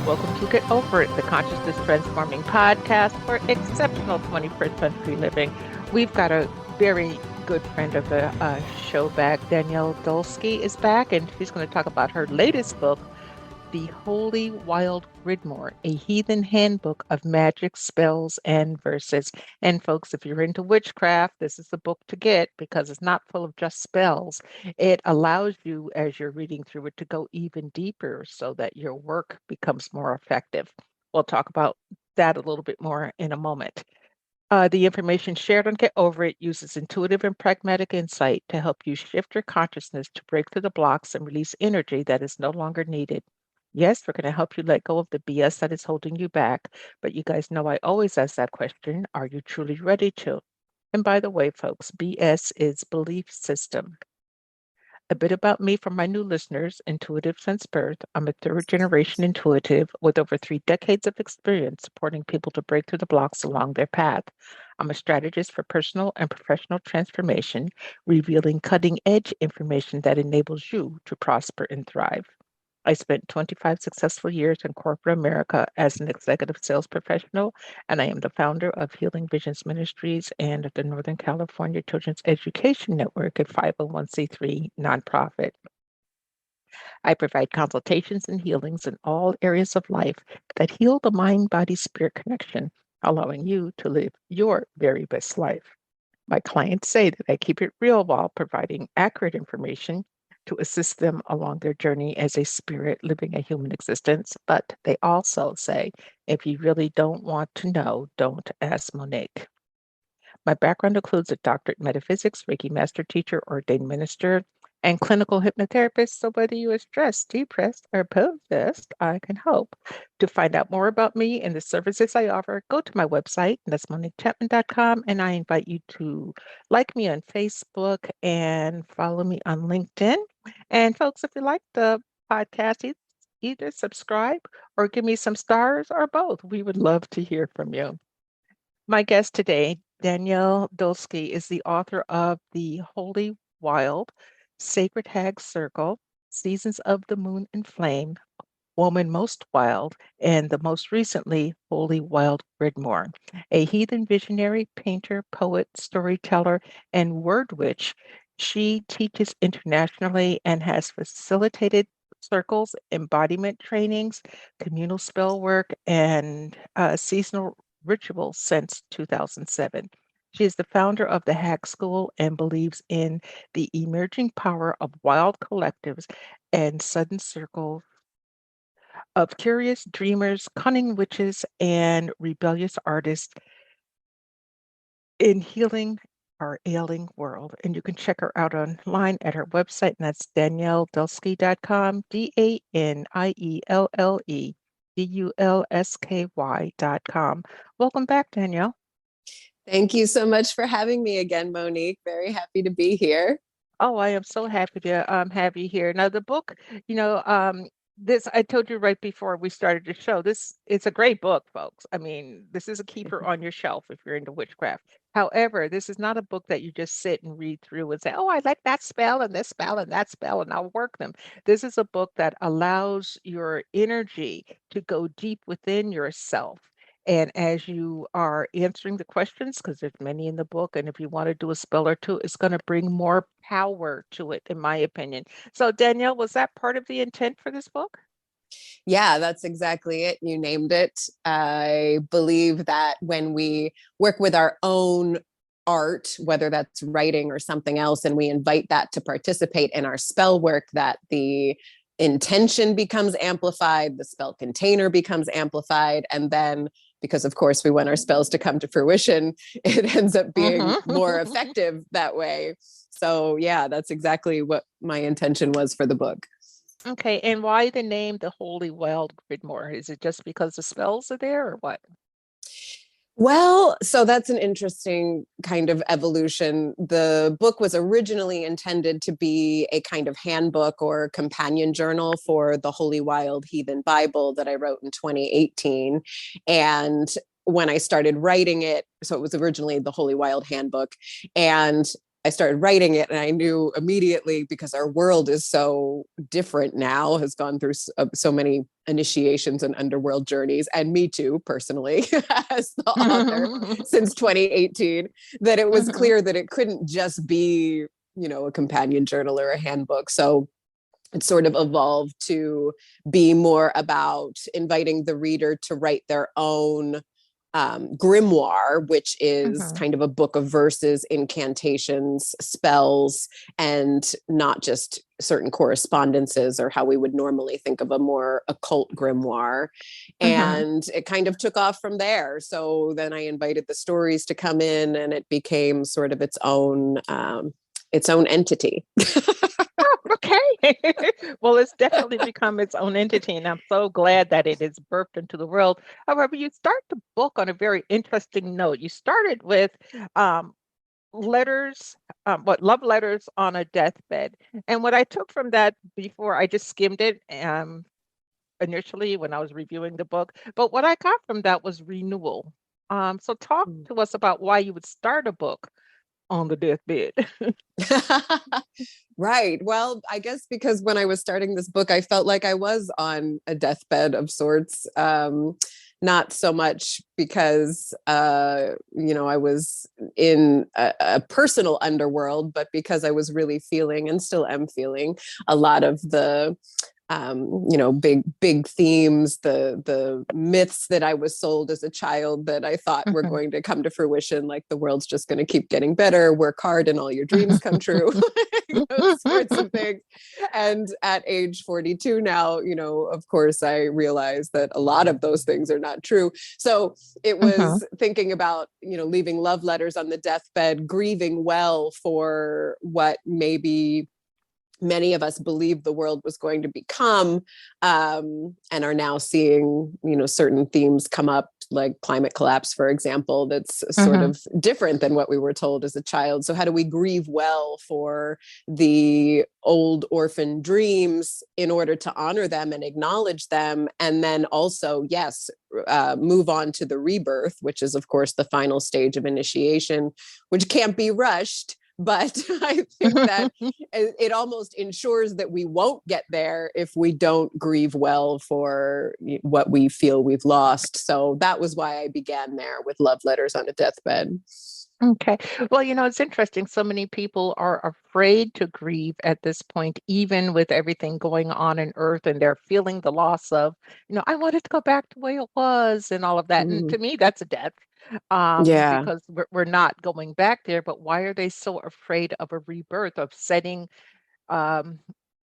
Welcome to Get Over It, the consciousness transforming podcast for exceptional 21st century living. We've got a very good friend of the show back. Danielle Dulsky is back, and she's going to talk about her latest book, The Holy Wild Grimoire, a Heathen Handbook of Magic, Spells, and Verses. And folks, if you're into witchcraft, this is the book to get because it's not full of just spells. It allows you, as you're reading through it, to go even deeper so that your work becomes more effective. We'll talk about that a little bit more in a moment. The information shared on Get Over It uses intuitive and pragmatic insight to help you shift your consciousness to break through the blocks and release energy that is no longer needed. Yes, we're going to help you let go of the BS that is holding you back. But you guys know I always ask that question, are you truly ready to? And by the way, folks, BS is belief system. A bit about me for my new listeners, intuitive since birth. I'm a third generation intuitive with over 3 decades of experience supporting people to break through the blocks along their path. I'm a strategist for personal and professional transformation, revealing cutting edge information that enables you to prosper and thrive. I spent 25 successful years in corporate America as an executive sales professional, and I am the founder of Healing Visions Ministries and the Northern California Children's Education Network, a 501c3 nonprofit. I provide consultations and healings in all areas of life that heal the mind body spirit connection, allowing you to live your very best life. My clients say that I keep it real while providing accurate information to assist them along their journey as a spirit living a human existence. But they also say, if you really don't want to know, don't ask Monique. My background includes a doctorate in metaphysics, Reiki master teacher, ordained minister, and clinical hypnotherapist. So whether you are stressed, depressed, or possessed, I can help. To find out more about me and the services I offer, go to my website, and that's moniquechapman.com, and I invite you to like me on Facebook and follow me on LinkedIn. And folks, if you like the podcast, either subscribe or give me some stars or both. We would love to hear from you. My guest today, Danielle Dulsky, is the author of The Holy Wild, Sacred Hag Circle, Seasons of the Moon and Flame, Woman Most Wild, and the most recently, Holy Wild Grimoire. A heathen visionary, painter, poet, storyteller, and word witch, she teaches internationally and has facilitated circles, embodiment trainings, communal spell work, and seasonal rituals since 2007. She is the founder of the Hag School and believes in the emerging power of wild collectives and sudden circles of curious dreamers, cunning witches, and rebellious artists in healing our ailing world. And you can check her out online at her website, and that's danielledulsky.com, DanielleDulsky.com. Welcome back, Danielle. Thank you so much for having me again, Monique. Very happy to be here. Oh, I am so happy to have you here. Now, the book, this I told you right before we started the show. This it's a great book, folks. I mean, this is a keeper on your shelf if you're into witchcraft. However, this is not a book that you just sit and read through and say, "Oh, I like that spell and this spell and that spell, and I'll work them." This is a book that allows your energy to go deep within yourself. And as you are answering the questions, because there's many in the book, and if you want to do a spell or two, it's going to bring more power to it, in my opinion. So, Danielle, was that part of the intent for this book? Yeah, that's exactly it. You named it. I believe that when we work with our own art, whether that's writing or something else, and we invite that to participate in our spell work, that the intention becomes amplified, the spell container becomes amplified, and then because of course we want our spells to come to fruition, it ends up being more effective that way. So yeah, that's exactly what my intention was for the book. Okay, and why the name The Holy Wild Grimoire? Is it just because the spells are there or what? Well, so that's an interesting kind of evolution. The book was originally intended to be a kind of handbook or companion journal for the Holy Wild Heathen Bible that I wrote in 2018. And when I started writing it, so it was originally the Holy Wild Handbook. And I started writing it, and I knew immediately, because our world is so different now, has gone through so many initiations and underworld journeys, and me too, personally, as the author since 2018, that it was clear that it couldn't just be, a companion journal or a handbook. So it sort of evolved to be more about inviting the reader to write their own grimoire, which is kind of a book of verses, incantations, spells, and not just certain correspondences or how we would normally think of a more occult grimoire. And it kind of took off from there. So then I invited the stories to come in, and it became sort of its own entity. Okay. Well, it's definitely become its own entity, and I'm so glad that it is birthed into the world. However, you start the book on a very interesting note. You started with letters, love letters on a deathbed. And what I took from that, before I just skimmed it initially when I was reviewing the book, but what I got from that was renewal. So talk to us about why you would start a book on the deathbed. Right. Well, I guess because when I was starting this book, I felt like I was on a deathbed of sorts. Not so much because, I was in a personal underworld, but because I was really feeling, and still am feeling, a lot of the big themes, the myths that I was sold as a child that I thought were going to come to fruition, like the world's just going to keep getting better, work hard and all your dreams come true, those sorts of things. And at age 42 now, of course, I realized that a lot of those things are not true. So it was thinking about, leaving love letters on the deathbed, grieving well for what maybe many of us believed the world was going to become, and are now seeing, certain themes come up, like climate collapse, for example, that's sort of different than what we were told as a child. So how do we grieve well for the old orphan dreams in order to honor them and acknowledge them? And then also, yes, move on to the rebirth, which is, of course, the final stage of initiation, which can't be rushed. But I think that it almost ensures that we won't get there if we don't grieve well for what we feel we've lost. So that was why I began there with love letters on a deathbed. Okay. Well, it's interesting. So many people are afraid to grieve at this point, even with everything going on in Earth, and they're feeling the loss of, I want it to go back to the way it was and all of that. And to me, that's a death, Yeah. because we're not going back there. But why are they so afraid of a rebirth, of setting um,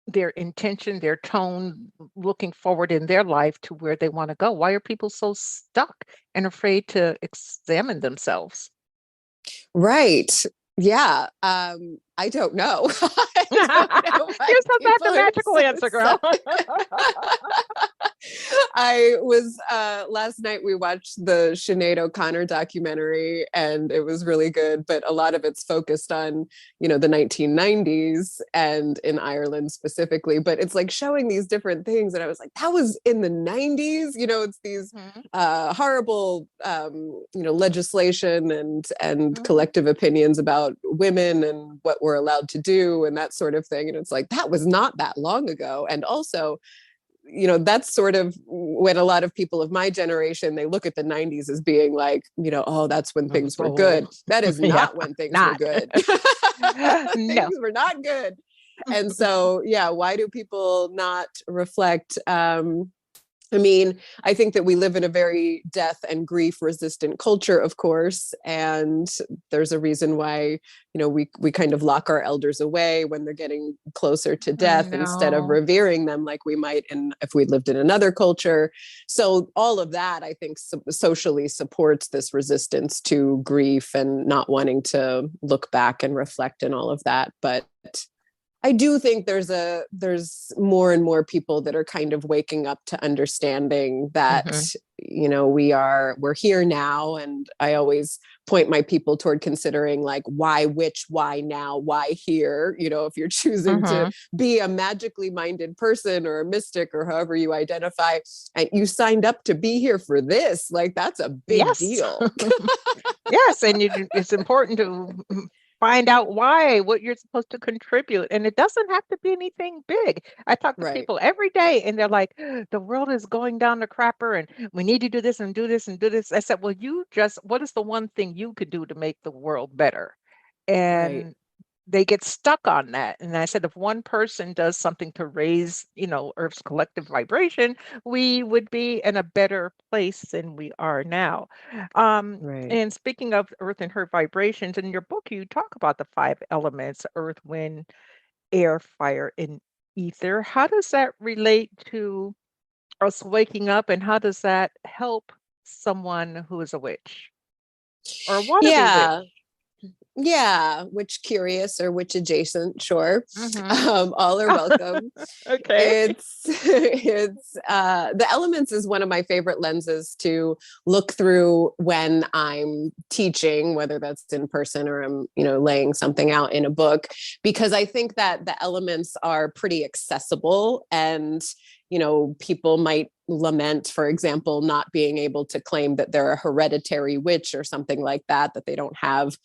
their intention, their tone, looking forward in their life to where they want to go? Why are people so stuck and afraid to examine themselves? Right. Yeah. I don't know. I don't know why Here's the people are magical so answer, girl. I was last night we watched the Sinead O'Connor documentary, and it was really good, but a lot of it's focused on, the 1990s and in Ireland specifically, but it's like showing these different things, and I was like, that was in the 90s. It's these horrible legislation and collective opinions about women and what we're allowed to do and that sort of thing, and it's like, that was not that long ago. And also, that's sort of when a lot of people of my generation, they look at the 90s as being like, oh, that's when things were good. That is not when things were good. Things were not good. And so, yeah, why do people not reflect? I think that we live in a very death and grief resistant culture, of course, and there's a reason why, we kind of lock our elders away when they're getting closer to death instead of revering them like we might if we lived in another culture. So all of that, I think, socially supports this resistance to grief and not wanting to look back and reflect and all of that. But I do think there's more and more people that are kind of waking up to understanding that, we're here now. And I always point my people toward considering, like, why now, why here? If you're choosing to be a magically minded person or a mystic or however you identify, and you signed up to be here for this, like, that's a big deal. Yes. And it's important to find out what you're supposed to contribute. And it doesn't have to be anything big. I talk to Right. people every day and they're like, the world is going down the crapper and we need to do this and do this and do this. I said, well, what is the one thing you could do to make the world better? Right. And they get stuck on that. And I said, if one person does something to raise, Earth's collective vibration, we would be in a better place than we are now. Right. And speaking of Earth and her vibrations, in your book, you talk about the five elements: earth, wind, air, fire, and ether. How does that relate to us waking up, and how does that help someone who is a witch or want to be witch? Yeah. Yeah. Which curious or which adjacent? Sure. Mm-hmm. All are welcome. Okay. It's the elements is one of my favorite lenses to look through when I'm teaching, whether that's in person or I'm, laying something out in a book, because I think that the elements are pretty accessible, and people might lament, for example, not being able to claim that they're a hereditary witch or something like that, that they don't have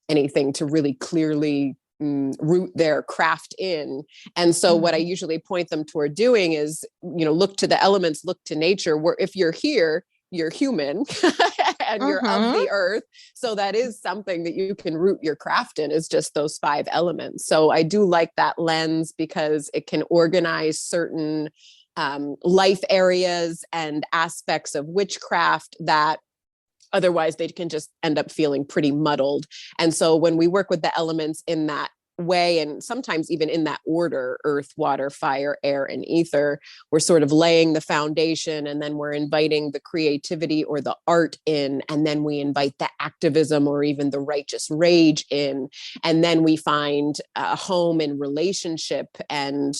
anything to really clearly root their craft in. And so what I Mhm. usually point them toward doing is, look to the elements, look to nature, where if you're here, you're human and you're of Mhm. the earth. So that is something that you can root your craft in, is just those five elements. So I do like that lens because it can organize certain life areas and aspects of witchcraft that otherwise they can just end up feeling pretty muddled. And so when we work with the elements in that way, and sometimes even in that order, earth, water, fire, air, and ether, we're sort of laying the foundation, and then we're inviting the creativity or the art in, and then we invite the activism or even the righteous rage in, and then we find a home in relationship and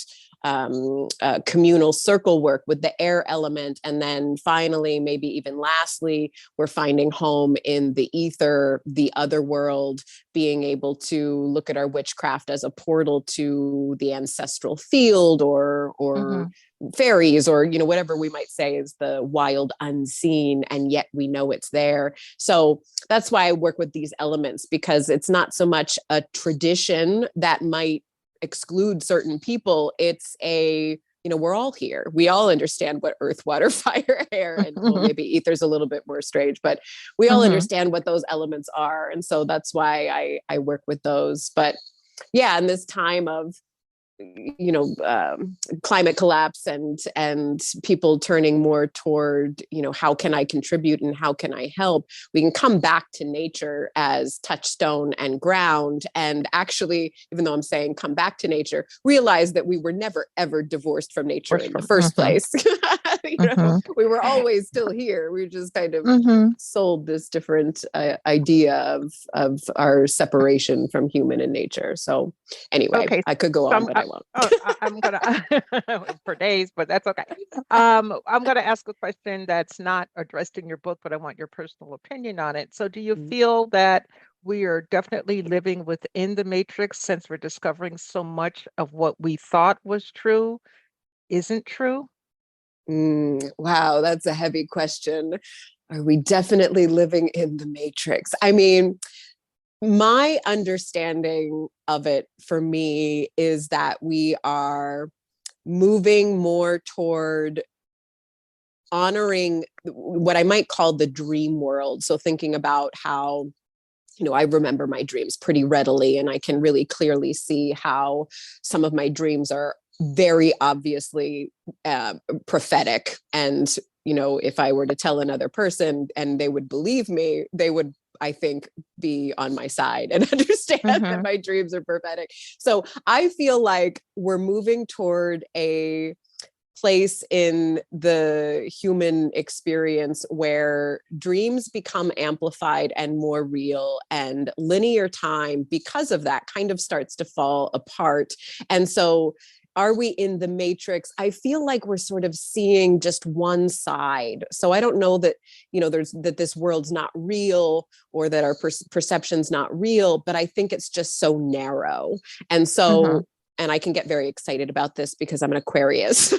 communal circle work with the air element. And then finally, maybe even lastly, we're finding home in the ether, the other world, being able to look at our witchcraft as a portal to the ancestral field or Mhm. fairies, or whatever we might say is the wild unseen, and yet we know it's there. So that's why I work with these elements, because it's not so much a tradition that might exclude certain people. It's we're all here. We all understand what earth, water, fire, air, and well, maybe ether's a little bit more strange, but we all Mhm. understand what those elements are. And so that's why I work with those. But yeah, in this time of climate collapse and people turning more toward how can I contribute and how can I help, we can come back to nature as touchstone and ground, and actually, even though I'm saying come back to nature, realize that we were never ever divorced from nature Where's in the from? first Mhm. place. Mhm. We were always still here. We just kind of Mhm. sold this different idea of our separation from human and nature. So anyway, Okay. I could go So on, but I won't. I'm gonna for days, but that's okay. I'm gonna ask a question that's not addressed in your book, but I want your personal opinion on it. So, do you feel that we are definitely living within the matrix, since we're discovering so much of what we thought was true isn't true? Wow, that's a heavy question. Are we definitely living in the matrix? I mean, my understanding of it for me is that we are moving more toward honoring what I might call the dream world. So thinking about how I remember my dreams pretty readily, and I can really clearly see how some of my dreams are very obviously prophetic. And, if I were to tell another person and they would believe me, they would, I think, be on my side and understand that Mhm. my dreams are prophetic. So I feel like we're moving toward a place in the human experience where dreams become amplified and more real, and linear time, because of that, kind of starts to fall apart. And so are we in the matrix? I feel like we're sort of seeing just one side. So I don't know that there's that this world's not real, or that our perception's not real, but I think it's just so narrow. And Mhm. so and I can get very excited about this because I'm an Aquarius.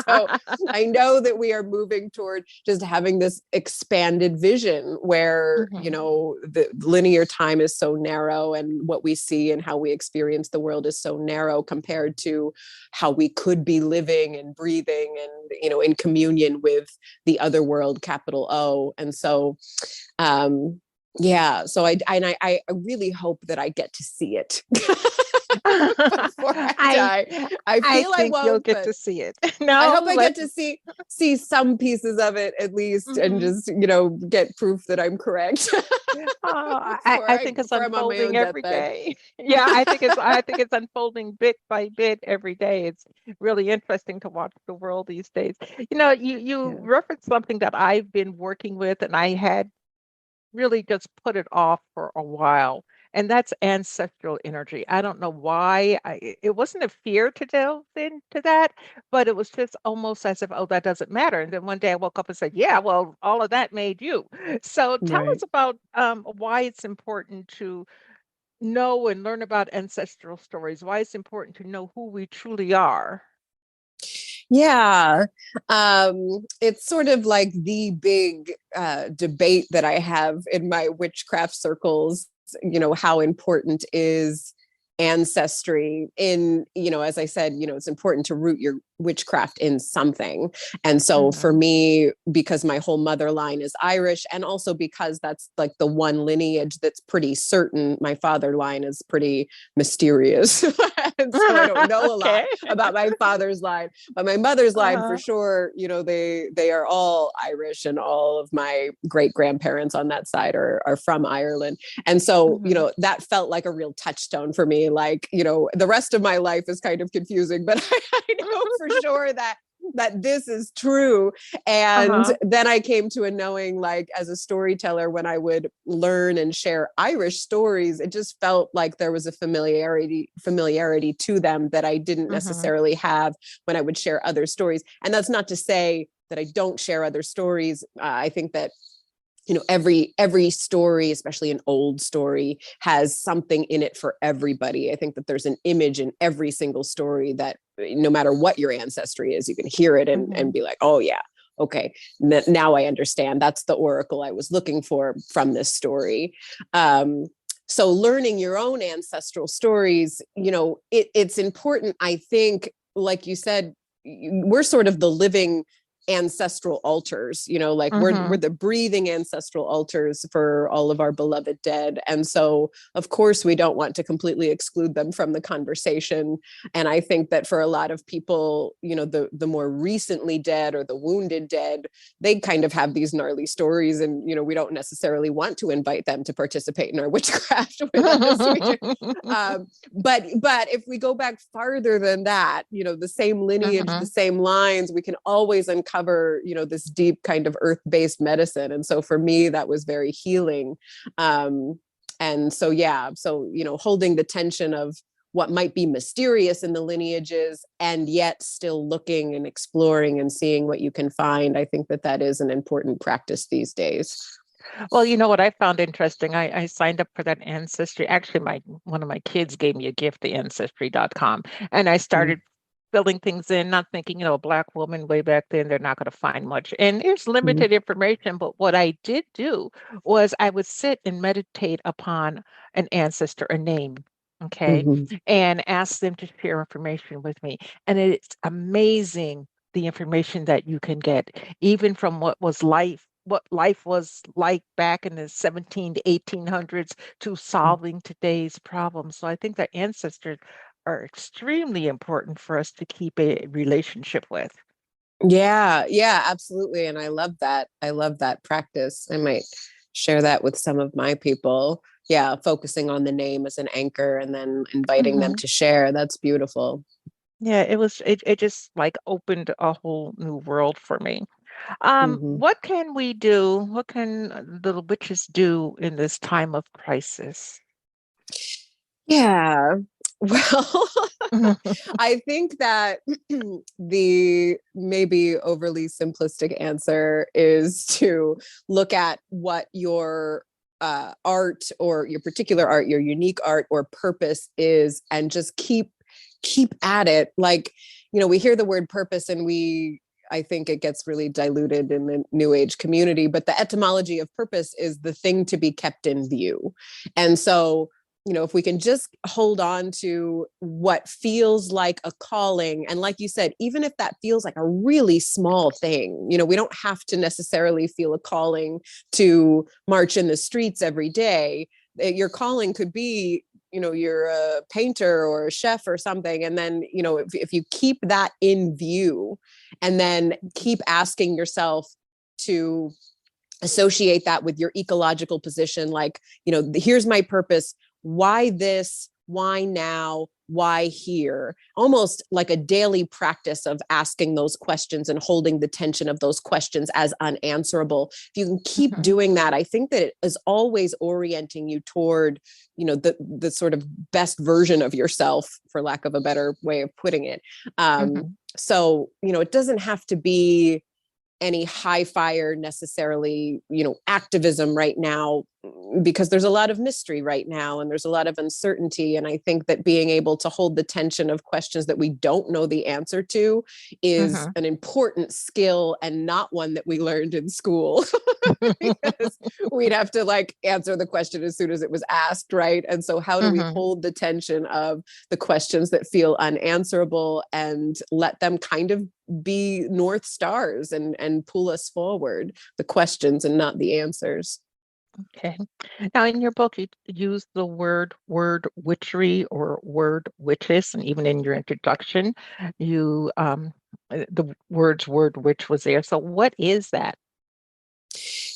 So I know that we are moving toward just having this expanded vision where, Mhm. the linear time is so narrow, and what we see and how we experience the world is so narrow compared to how we could be living and breathing and, in communion with the other world, capital O. And so, yeah, so I really hope that I get to see it before I I die. I I feel I think you'll won't, get but to see it. I hope No, I get let's. to see some pieces of it at least, and Mhm. just get proof that I'm correct Oh, before I think it's I'm on my unfolding own every deathbed. day. Yeah, I think it's unfolding bit by bit every day. It's really interesting to watch the world these days. You Yeah. referenced something that I've been working with, and I had really just put it off for a while. And that's ancestral energy. I don't know why. It wasn't a fear to delve into that, but it was just almost as if, oh, that doesn't matter. And then one day I woke up and said, yeah, well, all of that made you. So tell Right. us about why it's important to know and learn about ancestral stories, why it's important to know who we truly are. Yeah. It's sort of like the big debate that I have in my witchcraft circles, how important is ancestry in, as I said, it's important to root your witchcraft in something. And so for Hmm. me, because my whole mother line is Irish, and also because that's like the one lineage that's pretty certain, my father line is pretty mysterious. And so I don't know a lot Okay. about my father's line, but my mother's line for Uh-huh. sure, they are all Irish, and all of my great grandparents on that side are from Ireland. And so, Hmm. that felt like a real touchstone for me. Like, the rest of my life is kind of confusing, but I know for sure that this is true. And Uh-huh. then I came to a knowing, like, as a storyteller, when I would learn and share Irish stories, it just felt like there was a familiarity to them that I didn't Hmm. necessarily have when I would share other stories. And that's not to say that I don't share other stories. I think that every story, especially an old story, has something in it for everybody. I think that there's an image in every single story that, no matter what your ancestry is, you can hear it and Hmm. be like, oh yeah, okay, now I understand. That's the oracle I was looking for from this story. So learning your own ancestral stories, it's important. I think, like you said, we're sort of the living ancestral altars, like we're Hmm. the breathing ancestral altars for all of our beloved dead. And so of course we don't want to completely exclude them from the conversation. And I think that for a lot of people, the more recently dead or the wounded dead, they kind of have these gnarly stories, and we don't necessarily want to invite them to participate in our witchcraft with us. But if we go back farther than that, the same lineage, the Hmm. same lines, we can always uncover, this deep kind of earth-based medicine. And so for me, that was very healing. And so, yeah, so, holding the tension of what might be mysterious in the lineages, and yet still looking and exploring and seeing what you can find. I think that is an important practice these days. Well, you know what I found interesting? I signed up for that Ancestry. Actually, my one of my kids gave me a gift, the ancestry.com, and I started filling things in, not thinking, a Black woman way back then, they're not going to find much. And there's Mm-hmm. limited information, but what I did do was I would sit and meditate upon an ancestor, a name, okay, Mm-hmm. and ask them to share information with me. And it's amazing the information that you can get, even from what life was like back in the 17 to 1800s to solving today's problems. So I think that ancestors are extremely important for us to keep a relationship with. Yeah, yeah, absolutely. And I love that. I love that practice. I might share that with some of my people. Yeah, focusing on the name as an anchor and then inviting them Hmm. to share. That's beautiful. Yeah, it just like opened a whole new world for me. Hmm. What can we do? What can the witches do in this time of crisis? Yeah. Well, Mhm. I think that the maybe overly simplistic answer is to look at what your art, or your particular art, your unique art or purpose is, and just keep keep at it. Like, we hear the word purpose and I think it gets really diluted in the New Age community, but the etymology of purpose is the thing to be kept in view. And so, if we can just hold on to what feels like a calling, and like you said, even if that feels like a really small thing, we don't have to necessarily feel a calling to march in the streets every day. Your calling could be, you're a painter or a chef or something. And then, if you keep that in view and then keep asking yourself to associate that with your ecological position, like, here's my purpose. Why this? Why now? Why here? Almost like a daily practice of asking those questions and holding the tension of those questions as unanswerable. If you can keep doing that, I think that it is always orienting you toward, the sort of best version of yourself, for lack of a better way of putting it. So, it doesn't have to be any high fire necessarily, activism right now, because there's a lot of mystery right now and there's a lot of uncertainty. And I think that being able to hold the tension of questions that we don't know the answer to is an important skill, and not one that we learned in school. Because we'd have to answer the question as soon as it was asked, right? And so how do we hold the tension of the questions that feel unanswerable and let them kind of be North Stars and pull us forward, the questions and not the answers. Okay. Now, in your book, you use the word witchery or word witches, and even in your introduction, you the word witch was there. So, what is that?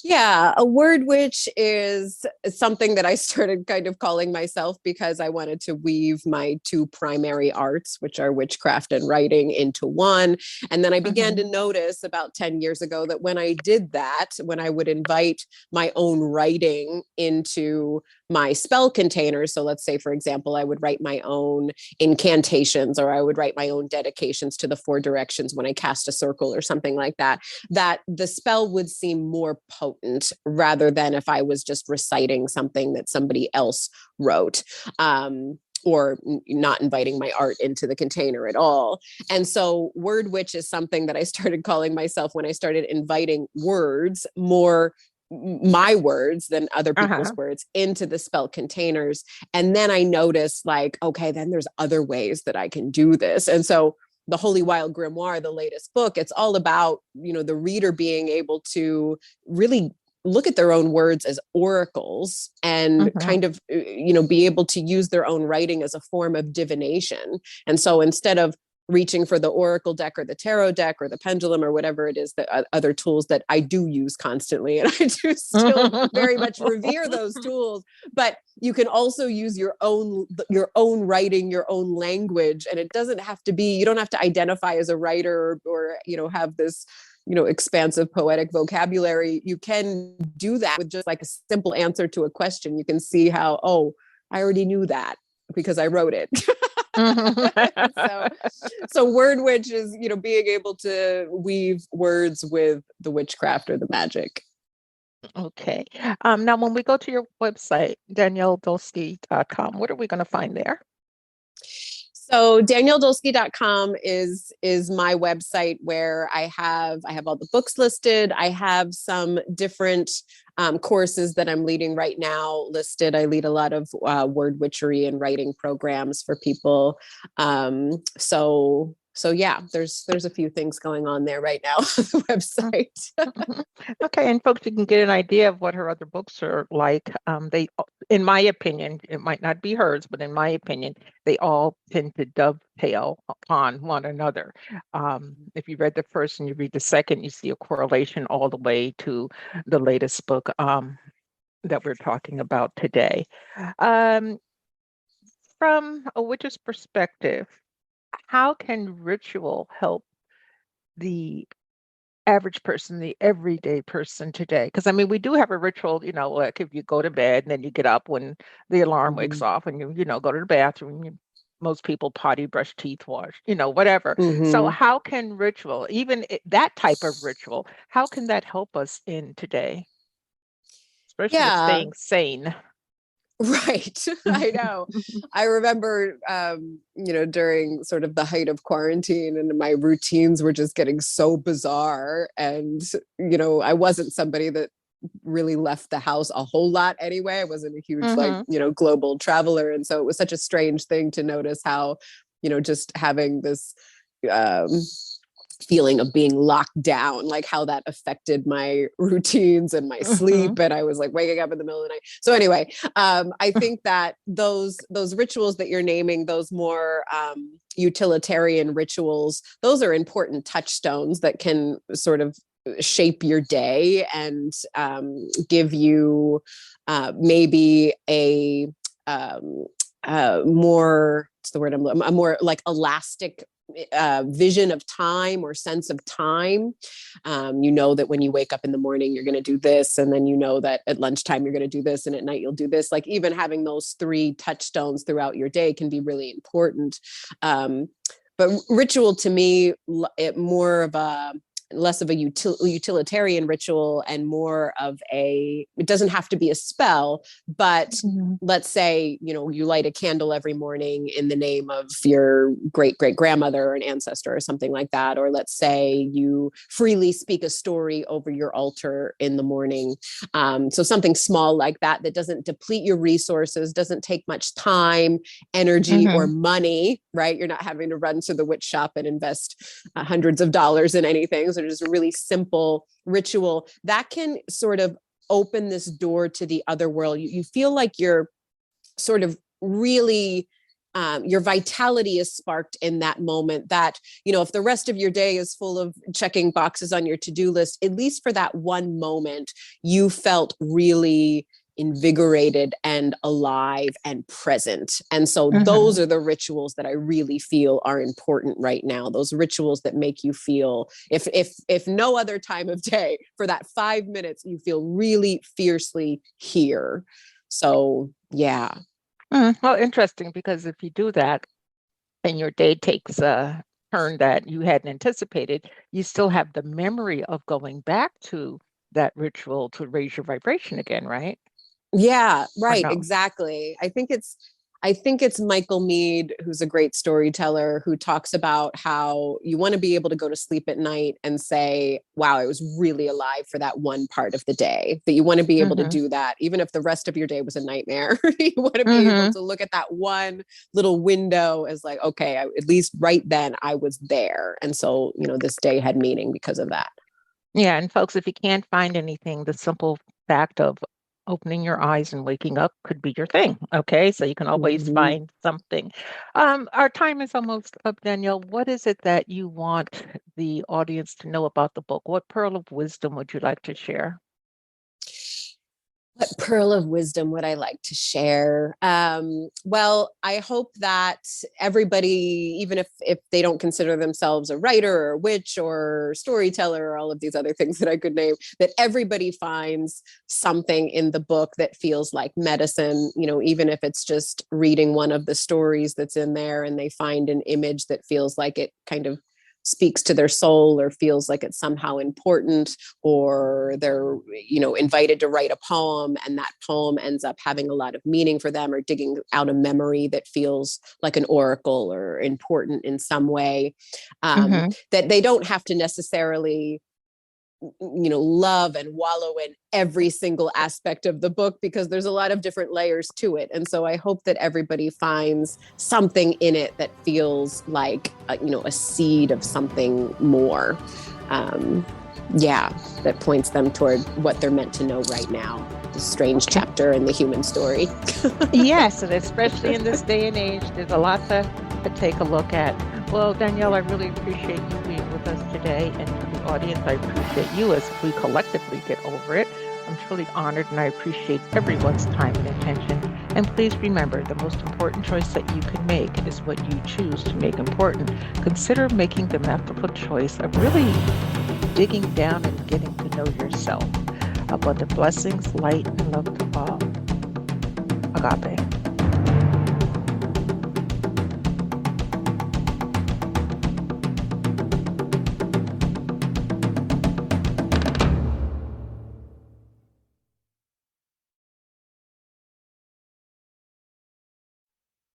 Yeah, a word witch is something that I started kind of calling myself because I wanted to weave my two primary arts, which are witchcraft and writing, into one. And then I began to notice about 10 years ago that when I did that, when I would invite my own writing into my spell containers, so let's say, for example, I would write my own incantations, or I would write my own dedications to the 4 directions when I cast a circle or something like that, that the spell would seem more potent rather than if I was just reciting something that somebody else wrote. Or not inviting my art into the container at all. And so word witch is something that I started calling myself when I started inviting words, more my words than other people's words, into the spell containers. And then I noticed, okay, then there's other ways that I can do this. And so the Holy Wild Grimoire, the latest book, it's all about, the reader being able to really look at their own words as oracles and kind of, be able to use their own writing as a form of divination. And so instead of reaching for the oracle deck or the tarot deck or the pendulum or whatever it is, that other tools that I do use constantly, and I do still very much revere those tools, but you can also use your own writing, your own language. And it doesn't have to be, you don't have to identify as a writer or have this expansive poetic vocabulary. You can do that with just a simple answer to a question. You can see how, I already knew that because I wrote it. So word witch is, being able to weave words with the witchcraft or the magic. Okay. Now, when we go to your website, DanielleDulsky.com, what are we going to find there? So DanielleDulsky.com is my website where I have all the books listed. I have some different courses that I'm leading right now listed. I lead a lot of word witchery and writing programs for people. So yeah, there's a few things going on there right now on the website. Okay, and folks, you can get an idea of what her other books are like. They, in my opinion, it might not be hers, but in my opinion, they all tend to dovetail upon one another. If you read the first and you read the second, you see a correlation all the way to the latest book that we're talking about today. From a witch's perspective, how can ritual help the average person, the everyday person today? Because we do have a ritual, like if you go to bed and then you get up when the alarm wakes off and you go to the bathroom. Most people potty, brush teeth, wash, whatever. So how can ritual, even that type of ritual, how can that help us in today, especially with Yeah. staying sane? Right. I know. I remember, during sort of the height of quarantine, and my routines were just getting so bizarre. And, I wasn't somebody that really left the house a whole lot anyway. I wasn't a huge, global traveler. And so it was such a strange thing to notice how, just having this, feeling of being locked down, like how that affected my routines and my sleep. And I was like waking up in the middle of the night. So anyway, I think that those rituals that you're naming, those more utilitarian rituals, those are important touchstones that can sort of shape your day and give you maybe a more, what's the word a more like elastic vision of time or sense of time. That when you wake up in the morning, you're going to do this. And then that at lunchtime, you're going to do this. And at night, you'll do this. Like even having those 3 touchstones throughout your day can be really important. But ritual to me, it more of a less of a utilitarian ritual and more of it doesn't have to be a spell, but let's say, you light a candle every morning in the name of your great grandmother or an ancestor or something like that. Or let's say you freely speak a story over your altar in the morning. So something small like that doesn't deplete your resources, doesn't take much time, energy, or money, right? You're not having to run to the witch shop and invest hundreds of dollars in anything. So just a really simple ritual that can sort of open this door to the other world. You feel like you're sort of really, your vitality is sparked in that moment that, if the rest of your day is full of checking boxes on your to-do list, at least for that one moment, you felt really invigorated and alive and present. And so those are the rituals that I really feel are important right now. Those rituals that make you feel, if no other time of day, for that 5 minutes, you feel really fiercely here. So, yeah. Well, interesting, because if you do that and your day takes a turn that you hadn't anticipated, you still have the memory of going back to that ritual to raise your vibration again, right? Yeah, right. No? Exactly. I think it's Michael Meade, who's a great storyteller, who talks about how you want to be able to go to sleep at night and say, wow, I was really alive for that one part of the day. That you want to be able to do that, even if the rest of your day was a nightmare. You want to be able to look at that one little window as like, okay, at least right then I was there. And so, this day had meaning because of that. Yeah. And folks, if you can't find anything, the simple fact of opening your eyes and waking up could be your thing. Okay. So you can always find something. Our time is almost up, Danielle. What is it that you want the audience to know about the book? What pearl of wisdom would you like to share? What pearl of wisdom would I like to share? Well, I hope that everybody, even if they don't consider themselves a writer or a witch or storyteller or all of these other things that I could name, that everybody finds something in the book that feels like medicine, even if it's just reading one of the stories that's in there and they find an image that feels like it kind of speaks to their soul or feels like it's somehow important, or they're, invited to write a poem and that poem ends up having a lot of meaning for them, or digging out a memory that feels like an oracle or important in some way, that they don't have to necessarily love and wallow in every single aspect of the book, because there's a lot of different layers to it. And so I hope that everybody finds something in it that feels like, a seed of something more. That points them toward what they're meant to know right now. The strange chapter in the human story. Yes, and especially in this day and age, there's a lot to take a look at. Well, Danielle, I really appreciate you being with us today, and to the audience, I appreciate you as we collectively get over it. I'm truly honored, and I appreciate everyone's time and attention. And please remember, the most important choice that you can make is what you choose to make important. Consider making the masterful choice of really digging down and getting to know yourself. About the blessings, light, and love to all. Agape.